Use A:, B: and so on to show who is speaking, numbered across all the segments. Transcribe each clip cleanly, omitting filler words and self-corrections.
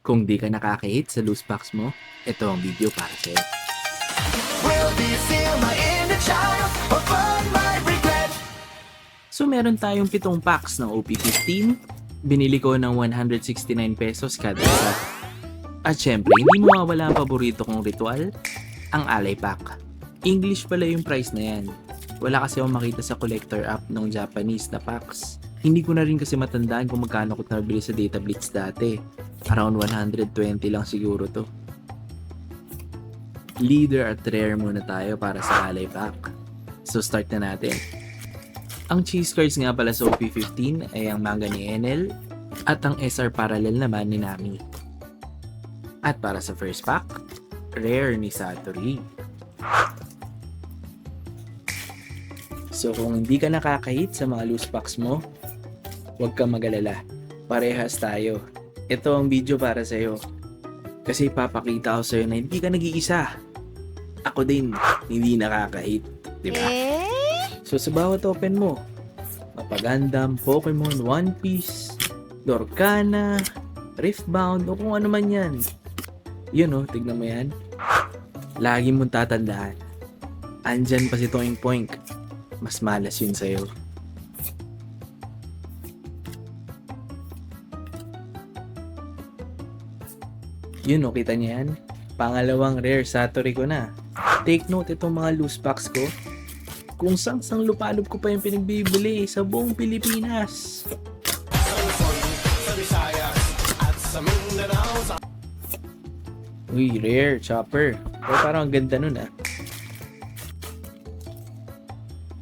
A: Kung di ka nakaka-hit sa loose packs mo, ito ang video para sa'yo.
B: Will this seal my inner child or fund my regret?
A: So meron tayong 7 packs ng OP15. Binili ko ng 169 pesos kada isa. At syempre, hindi mawawala ang paborito kong ritual, ang Alay Pack. English pala yung price na yan. Wala kasi akong makita sa collector app ng Japanese na packs. Hindi ko na rin kasi matandaan kung magkano ko nabili sa Data Blitz dati. Around 120 lang siguro to. Leader at rare muna tayo para sa Alay Pack. So start na natin. Ang cheese cards nga pala sa OP15 ay ang manga ni Enel at ang SR parallel naman ni Nami. At para sa first pack, rare ni Satori. So kung hindi ka nakaka-hit sa mga loose packs mo, huwag kang mag-alala. Parehas tayo. Ito ang video para sa'yo. Kasi papakita ko sa'yo na hindi ka nag-iisa. Ako din, hindi nakaka-hit. Diba? So sa bawat open mo, Mapagandam, Pokemon, One Piece, Lorcana, Riftbound, o kung ano man yan. Yun tignan mo yan. Lagi mong tatandaan. Andyan pa si Toing Poink. Mas malas yun sa'yo. Yun kita niya yan. Pangalawang rare Satori ko na. Take note itong mga loose packs ko. Kung sang lupalop ko pa yung pinagbibili sa buong Pilipinas. Uy, rare Chopper. Pero parang ang ganda nun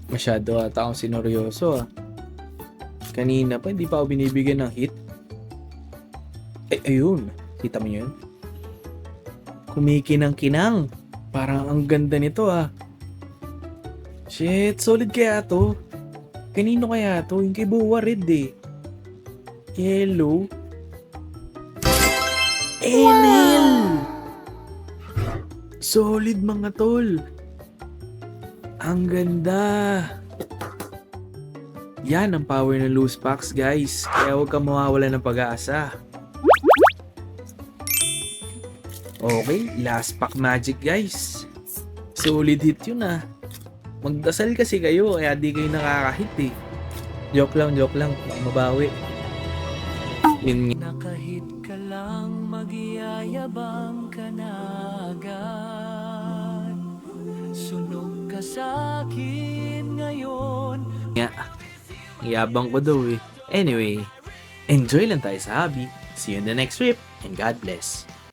A: Masyado ata akong sinoryoso Kanina pa, hindi pa ako binibigyan ng hit. Ayun. Kita mo yun? Kumikinang-kinang. Parang ang ganda nito Shit, solid kaya to? Kanino kaya to? Yung kay Boa Red Hello? Enel! Solid mga tol. Ang ganda. Yan ang power ng loose packs guys. Kaya huwag kang mawawala ng pag-aasa. Okay, last pack magic guys. Solid hit yun Magdasal kasi kayo kaya di kayo nakakahit Joke lang. Mabawi. Yun
B: Nakahit ka lang, magyayabang ka na agad. Sunog ka sa akin ngayon.
A: nga. Yabang ko daw Anyway, enjoy lang tayo sa hobby. See you in the next trip and God bless.